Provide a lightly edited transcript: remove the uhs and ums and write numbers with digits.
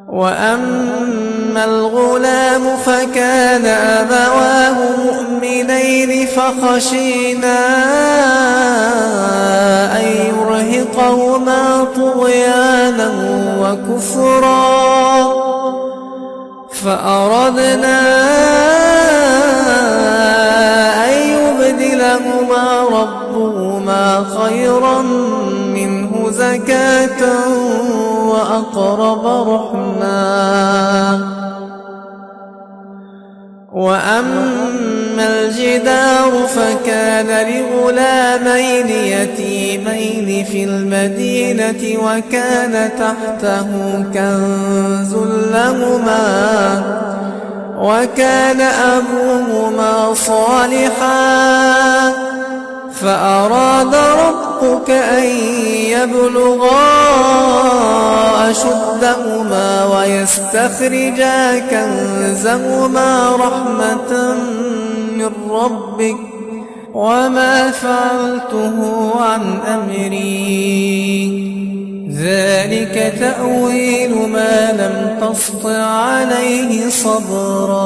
وأما الغلام فكان أبواه مؤمنين فخشينا أن يرهقهما طغيانا وكفرا فأردنا أن يبدلهما ربهما خيرا منه زكاة وأقرب رحما. وأما الجدار فكان لغلامين يتيمين في المدينة وكان تحته كنز لهما وكان أبوهما صالحا فأراد ربك أن يبلغا أشدهما ويستخرجا كنزهما رحمة من ربك وما فعلته عن أمري ذلك تأويل ما لم تسطع عليه صبرا.